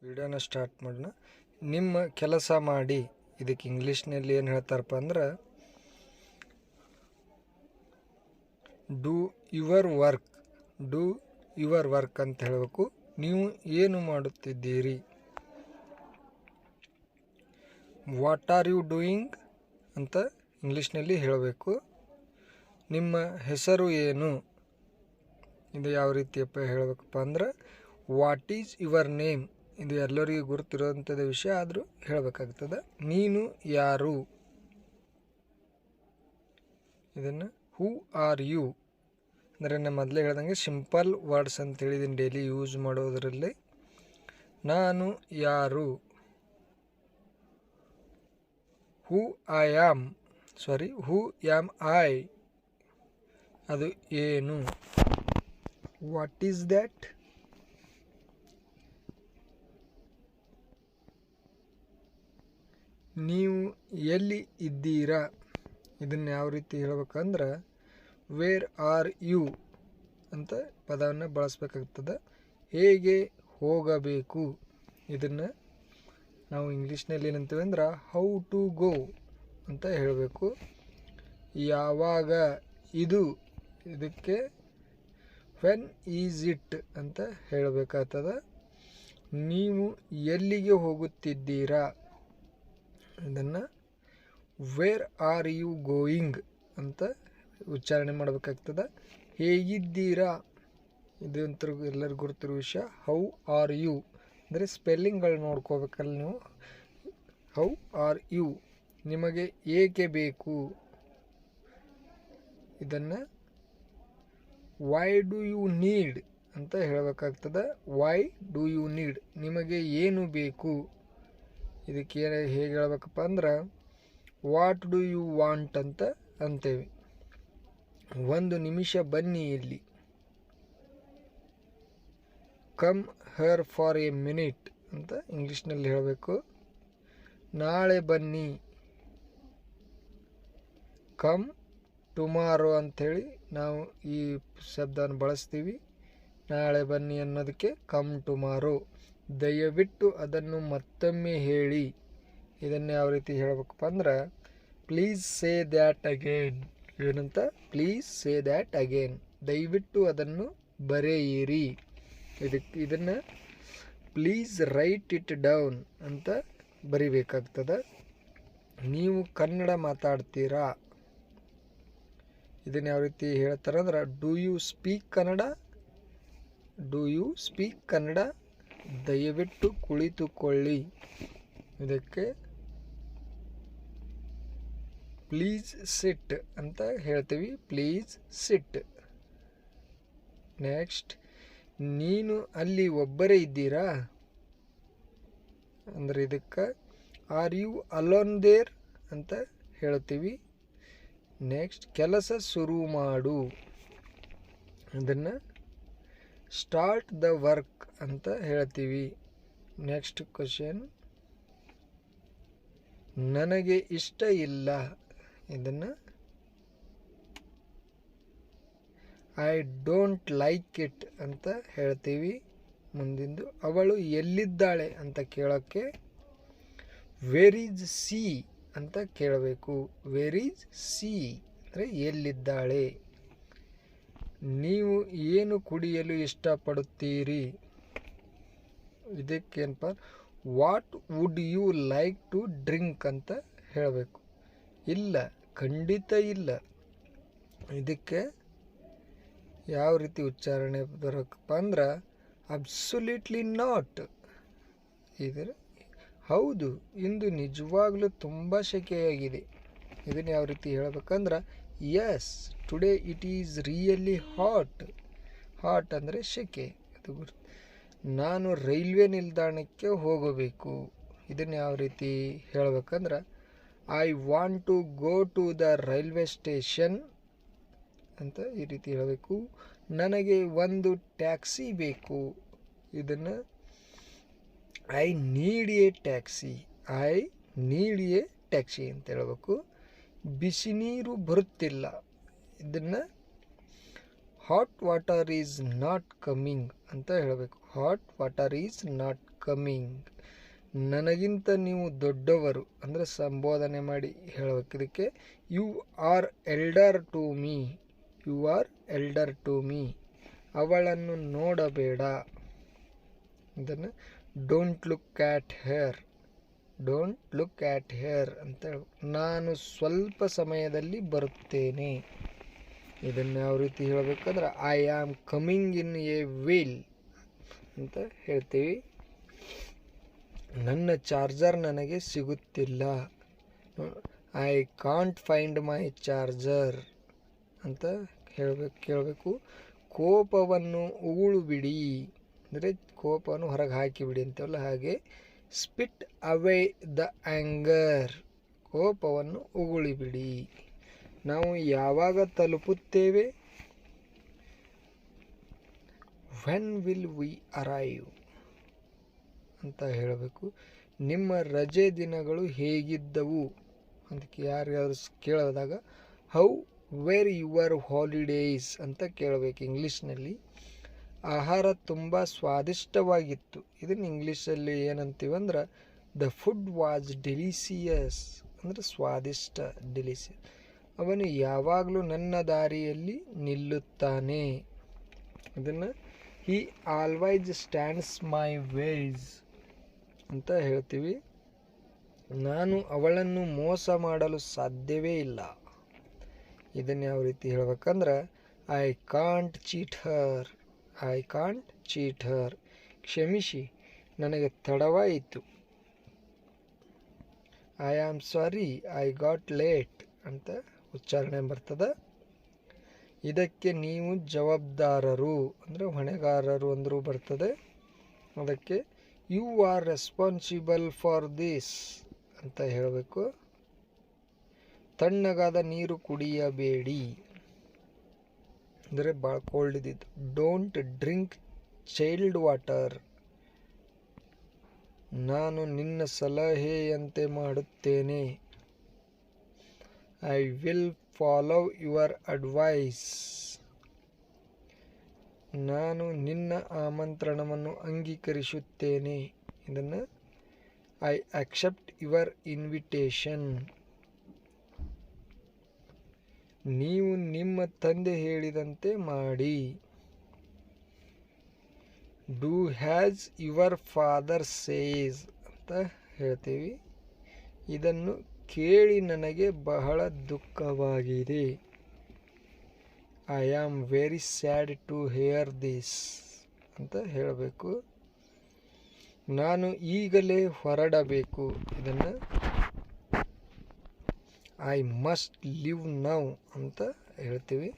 ವಿಡಿಯೋನ ಸ್ಟಾರ್ಟ್ ಮಾಡೋಣ. ನಿಮ್ಮ ಕೆಲಸ ಮಾಡಿ, ಇದಕ್ಕೆ ಇಂಗ್ಲೀಷ್ನಲ್ಲಿ ಏನು ಹೇಳ್ತಾರಪ್ಪ ಅಂದ್ರೆ ಡೂ ಯುವರ್ ವರ್ಕ್ ಅಂತ ಹೇಳಬೇಕು. ನೀವು ಏನು ಮಾಡುತ್ತಿದ್ದೀರಿ, ವಾಟ್ ಆರ್ ಯು ಡೂಯಿಂಗ್ ಅಂತ ಇಂಗ್ಲೀಷ್ನಲ್ಲಿ ಹೇಳಬೇಕು. ನಿಮ್ಮ ಹೆಸರು ಏನು, ಇದು ಯಾವ ರೀತಿಯಪ್ಪ ಹೇಳಬೇಕಪ್ಪ ಅಂದ್ರೆ ವಾಟ್ ಈಸ್ ಯುವರ್ ನೇಮ್, ಇದು ಎಲ್ಲರಿಗೂ ಗುರುತಿರೋಂಥದ್ದು ವಿಷಯ ಆದರೂ ಹೇಳಬೇಕಾಗ್ತದೆ. ನೀನು ಯಾರು, ಇದನ್ನು ಹೂ ಆರ್ ಯು ಅಂದರೆ ನಾನು ಮೊದಲೇ ಹೇಳ್ದಂಗೆ ಸಿಂಪಲ್ ವರ್ಡ್ಸ್ ಅಂತೇಳಿ ಇದನ್ನು ಡೈಲಿ ಯೂಸ್ ಮಾಡೋದರಲ್ಲಿ. ನಾನು ಯಾರು, ಹೂ ಆಮ್ ಐ, ಅದು ಏನು, ವಾಟ್ ಈಸ್ ದ್ಯಾಟ್, ನೀವು ಎಲ್ಲಿ ಇದ್ದೀರಾ, ಇದನ್ನು ಯಾವ ರೀತಿ ಹೇಳ್ಬೇಕಂದ್ರೆ ವೇರ್ ಆರ್ ಯು ಅಂತ ಪದವನ್ನು ಬಳಸಬೇಕಾಗ್ತದೆ. ಹೇಗೆ ಹೋಗಬೇಕು, ಇದನ್ನು ನಾವು ಇಂಗ್ಲೀಷ್ನಲ್ಲಿ ಏನಂತೀವಿ ಅಂದ್ರೆ ಹೌ ಟು ಗೋ ಅಂತ ಹೇಳಬೇಕು. ಯಾವಾಗ, ಇದಕ್ಕೆ ವೆನ್ ಈಸ್ ಇಟ್ ಅಂತ ಹೇಳಬೇಕಾಗ್ತದೆ. ನೀವು ಎಲ್ಲಿಗೆ ಹೋಗುತ್ತಿದ್ದೀರಾ, ಇದನ್ನು ವೇರ್ ಆರ್ ಯು ಗೋಯಿಂಗ್ ಅಂತ ಉಚ್ಚಾರಣೆ ಮಾಡಬೇಕಾಗ್ತದೆ. ಹೇಗಿದ್ದೀರಾ, ಇದು ಒಂಥರ ಎಲ್ಲರಿಗೂ ಗುರುತಿರೋ ವಿಷಯ. ಹೌ ಆರ್ ಯು ಅಂದರೆ ಸ್ಪೆಲ್ಲಿಂಗ್ಗಳು ನೋಡ್ಕೋಬೇಕಲ್ಲ ನೀವು. ಹೌ ಆರ್ ಯು, ನಿಮಗೆ ಏಕೆ ಬೇಕು, ಇದನ್ನು ವೈ ಡು ಯು ನೀಡ್ ಅಂತ ಹೇಳಬೇಕಾಗ್ತದೆ. ವೈ ಡು ಯು ನೀಡ್, ನಿಮಗೆ ಏನು ಬೇಕು, ಇದಕ್ಕೆ ಹೇಗೆ ಹೇಳ್ಬೇಕಪ್ಪ ಅಂದ್ರೆ ವಾಟ್ ಡು ಯು ವಾಂಟ್ ಅಂತ ಅಂತೇವೆ. ಒಂದು ನಿಮಿಷ ಬನ್ನಿ ಇಲ್ಲಿ, come Har for A minute ಅಂತ ಇಂಗ್ಲೀಷ್ನಲ್ಲಿ ಹೇಳಬೇಕು. ನಾಳೆ ಬನ್ನಿ, ಕಮ್ ಟುಮಾರೋ ಅಂಥೇಳಿ ನಾವು ಈ ಶಬ್ದವನ್ನು ಬಳಸ್ತೀವಿ. ನಾಳೆ ಬನ್ನಿ ಅನ್ನೋದಕ್ಕೆ ಕಮ್ ಟುಮಾರೋ. ದಯವಿಟ್ಟು ಅದನ್ನು ಮತ್ತೊಮ್ಮೆ ಹೇಳಿ, ಇದನ್ನು ಯಾವ ರೀತಿ ಹೇಳಬೇಕಪ್ಪ ಅಂದ್ರೆ ಪ್ಲೀಸ್ ಸೇ ದ್ಯಾಟ್ ಅಗೇನ್, ಏನಂತ ಪ್ಲೀಸ್ ಸೇ ದ್ಯಾಟ್ ಅಗೇನ್, ದಯವಿಟ್ಟು ಅದನ್ನು ಬರೆಯಿರಿ. ಇದನ್ನು ಪ್ಲೀಸ್ ರೈಟ್ ಇಟ್ ಡೌನ್ ಅಂತ ಬರಿಬೇಕಾಗ್ತದೆ. ನೀವು ಕನ್ನಡ ಮಾತಾಡ್ತೀರಾ, ಇದನ್ನು ಯಾವ ರೀತಿ ಹೇಳ್ತಾರೆ ಅಂದ್ರೆ ಡೂ ಯು ಸ್ಪೀಕ್ ಕನ್ನಡ, ದಯವಿಟ್ಟು ಕುಳಿತುಕೊಳ್ಳಿ, ಇದಕ್ಕೆ ಪ್ಲೀಸ್ ಸಿಟ್ ಅಂತ ಹೇಳ್ತೀವಿ, ಪ್ಲೀಸ್ ಸಿಟ್. ನೆಕ್ಸ್ಟ್, ನೀನು ಅಲ್ಲಿ ಒಬ್ಬರೇ ಇದ್ದೀರಾ ಅಂದರೆ ಇದಕ್ಕೆ ಆರ್ ಯು ಅಲೋನ್ ದೇರ್ ಅಂತ ಹೇಳ್ತೀವಿ. ನೆಕ್ಸ್ಟ್, ಕೆಲಸ ಶುರು ಮಾಡು, ಇದನ್ನು ಸ್ಟಾರ್ಟ್ ದ ವರ್ಕ್ ಅಂತ ಹೇಳ್ತೀವಿ. ನೆಕ್ಸ್ಟ್ ಕ್ವಶನ್, ನನಗೆ ಇಷ್ಟ ಇಲ್ಲ, ಇದನ್ನು ಐ ಡೋಂಟ್ ಲೈಕ್ ಇಟ್ ಅಂತ ಹೇಳ್ತೀವಿ. ಮುಂದಿಂದು, ಅವಳು ಎಲ್ಲಿದ್ದಾಳೆ ಅಂತ ಕೇಳೋಕ್ಕೆ ವೇರ್ ಈಸ್ ಸಿ ಅಂತ ಕೇಳಬೇಕು. ವೇರ್ ಈಸ್ ಸಿ ಅಂದರೆ ಎಲ್ಲಿದ್ದಾಳೆ. ನೀವು ಏನು ಕುಡಿಯಲು ಇಷ್ಟಪಡುತ್ತೀರಿ, ಇದಕ್ಕೇನಪ್ಪ what would you like to drink ಅಂತ ಹೇಳಬೇಕು. ಇಲ್ಲ, ಖಂಡಿತ ಇಲ್ಲ, ಇದಕ್ಕೆ ಯಾವ ರೀತಿ ಉಚ್ಚಾರಣೆ ಬರೋಕ್ಕಪ್ಪ ಅಂದ್ರೆ ಅಬ್ಸಲ್ಯೂಟ್ಲಿ ನಾಟ್. ಇದರ ಹೌದು, ಇಂದು ನಿಜವಾಗ್ಲೂ ತುಂಬ ಸೆಕೆಯಾಗಿದೆ, ಇದನ್ನು ಯಾವ ರೀತಿ ಹೇಳಬೇಕಂದ್ರೆ S today it is really hot ಅಂದರೆ ಸೆಕೆ. ಅದು ನಾನು ರೈಲ್ವೆ ನಿಲ್ದಾಣಕ್ಕೆ ಹೋಗಬೇಕು, ಇದನ್ನು ಯಾವ ರೀತಿ ಹೇಳಬೇಕಂದ್ರೆ I want to go to the railway station ಅಂತ ಈ ರೀತಿ ಹೇಳಬೇಕು. ನನಗೆ ಒಂದು ಟ್ಯಾಕ್ಸಿ ಬೇಕು, ಇದನ್ನು ಐ ನೀಡ್ ಎ ಟ್ಯಾಕ್ಸಿ ಅಂತ ಹೇಳಬೇಕು. ಬಿಸಿ ನೀರು ಬರುತ್ತಿಲ್ಲ, ಇದನ್ನು hot water is not coming ಅಂತ ಹೇಳಬೇಕು. Hot water is not coming. ನನಗಿಂತ ನೀವು ದೊಡ್ಡವರು ಅಂದರೆ ಸಂಬೋಧನೆ ಮಾಡಿ ಹೇಳಬೇಕು. ಇದಕ್ಕೆ you are elder to me, you are elder to me. ಅವಳನ್ನು ನೋಡಬೇಡ. ಇದನ್ನು don't look at her, don't look at her ಅಂತ ಹೇಳಬೇಕು. ನಾನು ಸ್ವಲ್ಪ ಸಮಯದಲ್ಲಿ ಬರುತ್ತೇನೆ. ಇದನ್ನು ಯಾವ ರೀತಿ ಹೇಳಬೇಕಂದ್ರೆ I am coming in a wheel ಅಂತ ಹೇಳ್ತೀವಿ. ನನ್ನ ಚಾರ್ಜರ್ ನನಗೆ ಸಿಗುತ್ತಿಲ್ಲ. I can't find my charger ಅಂತ ಕೇಳಬೇಕು. ಕೋಪವನ್ನು ಉಗುಳು ಬಿಡಿ ಅಂದರೆ ಕೋಪವನ್ನು ಹೊರಗೆ ಹಾಕಿಬಿಡಿ ಅಂತೀವಲ್ಲ ಹಾಗೆ. ಸ್ಪಿಟ್ ಅವೇ ದ ಆ್ಯಂಗರ್, ಕೋಪವನ್ನು ಉಗುಳಿಬಿಡಿ. ನಾವು ಯಾವಾಗ ತಲುಪುತ್ತೇವೆ? ವೆನ್ ವಿಲ್ ವಿ ಅರೈವ್ ಅಂತ ಹೇಳಬೇಕು. ನಿಮ್ಮ ರಜೆ ದಿನಗಳು ಹೇಗಿದ್ದವು ಅದಕ್ಕೆ ಯಾರ್ಯಾರು ಕೇಳಿದಾಗ ಹೌ ವೇರ್ ಯುವರ್ ಹಾಲಿಡೇಸ್ ಅಂತ ಕೇಳಬೇಕು ಇಂಗ್ಲೀಷ್ನಲ್ಲಿ. ಆಹಾರ ತುಂಬ ಸ್ವಾದಿಷ್ಟವಾಗಿತ್ತು. ಇದನ್ನು ಇಂಗ್ಲೀಷಲ್ಲಿ ಏನಂತೀವಂದ್ರೆ ದ ಫುಡ್ ವಾಸ್ ಡೆಲಿಸಿಯಸ್ ಅಂದರೆ ಸ್ವಾದಿಷ್ಟ, ಡೆಲಿಸಿಯಸ್. ಅವನು ಯಾವಾಗಲೂ ನನ್ನ ದಾರಿಯಲ್ಲಿ ನಿಲ್ಲುತ್ತಾನೆ. ಅದನ್ನು ಹಿ ಆಲ್ವೈಸ್ ಸ್ಟ್ಯಾಂಡ್ಸ್ ಮೈ ವೇಸ್ ಅಂತ ಹೇಳ್ತೀವಿ. ನಾನು ಅವಳನ್ನು ಮೋಸ ಮಾಡಲು ಸಾಧ್ಯವೇ ಇಲ್ಲ. ಇದನ್ನು ಯಾವ ರೀತಿ ಹೇಳ್ಬೇಕಂದ್ರೆ I can't cheat her, I can't cheat her. ಕ್ಷಮಿಸಿ, ನನಗೆ ತಡವಾಯಿತು. I am sorry I got late ಅಂತ ಉಚ್ಚಾರಣೆ ಬರ್ತದೆ. ಇದಕ್ಕೆ ನೀವು ಜವಾಬ್ದಾರರು ಅಂದರೆ ಹೊಣೆಗಾರರು ಅಂದರೂ ಬರ್ತದೆ. ಅದಕ್ಕೆ you are responsible for this ಅಂತ ಹೇಳಬೇಕು. ತಣ್ಣಗಾದ ನೀರು ಕುಡಿಯಬೇಡಿ ಅಂದರೆ ಭಾಳ ಕೋಲ್ಡ್ ಇದ್ದಿದ್ದು. Don't drink chilled water. ನಾನು ನಿನ್ನ ಸಲಹೆಯಂತೆ ಮಾಡುತ್ತೇನೆ. I will follow your advice. ನಾನು ನಿನ್ನ ಆಮಂತ್ರಣವನ್ನು ಅಂಗೀಕರಿಸುತ್ತೇನೆ. ಇದನ್ನು ಐ ಅಕ್ಸೆಪ್ಟ್ ಯುವರ್ ಇನ್ವಿಟೇಷನ್. ನೀವು ನಿಮ್ಮ ತಂದೆ ಹೇಳಿದಂತೆ ಮಾಡಿ. Do has your father says ಅಂತ ಹೇಳ್ತೀವಿ. ಇದನ್ನು ಕೇಳಿ ನನಗೆ ಬಹಳ ದುಃಖವಾಗಿದೆ. I am very sad to hear this ಅಂತ ಹೇಳಬೇಕು. ನಾನು ಈಗಲೇ ಹೊರಡಬೇಕು. ಇದನ್ನು ಐ ಮಸ್ಟ್ ಲಿವ್ ನೌ ಅಂತ ಹೇಳ್ತೀವಿ.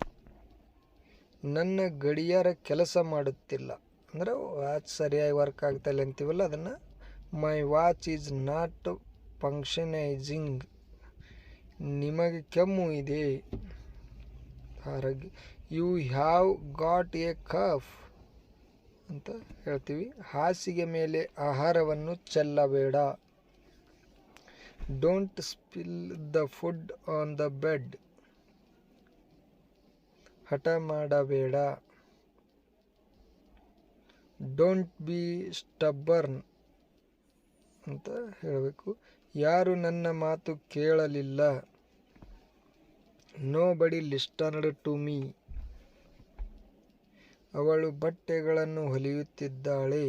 ನನ್ನ ಗಡಿಯಾರ ಕೆಲಸ ಮಾಡುತ್ತಿಲ್ಲ ಅಂದರೆ ವಾಚ್ ಸರಿಯಾಗಿ ವರ್ಕ್ ಆಗ್ತಾಯಿಲ್ಲ ಅಂತೀವಲ್ಲ ಅದನ್ನು my watch is not functionising. ನಿಮಗೆ ಕೆಮ್ಮು ಇದೆ, ಆರೋಗ್ಯ. You have got a cough ಅಂತ ಹೇಳ್ತೀವಿ. ಹಾಸಿಗೆ ಮೇಲೆ ಆಹಾರವನ್ನು ಚೆಲ್ಲಬೇಡ. Don't spill the food on the bed. ಹಠ ಮಾಡಬೇಡ. ಡೋಂಟ್ ಬಿ ಸ್ಟಬ್ಬರ್ನ್ ಅಂತ ಹೇಳಬೇಕು. ಯಾರು ನನ್ನ ಮಾತು ಕೇಳಲಿಲ್ಲ. Nobody listened to me. ಅವಳು ಬಟ್ಟೆಗಳನ್ನು ಹೊಲಿಯುತ್ತಿದ್ದಾಳೆ.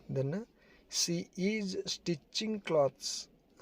ಇದನ್ನು ಸಿ ಈಸ್ ಸ್ಟಿಚಿಂಗ್ ಕ್ಲಾತ್ಸ್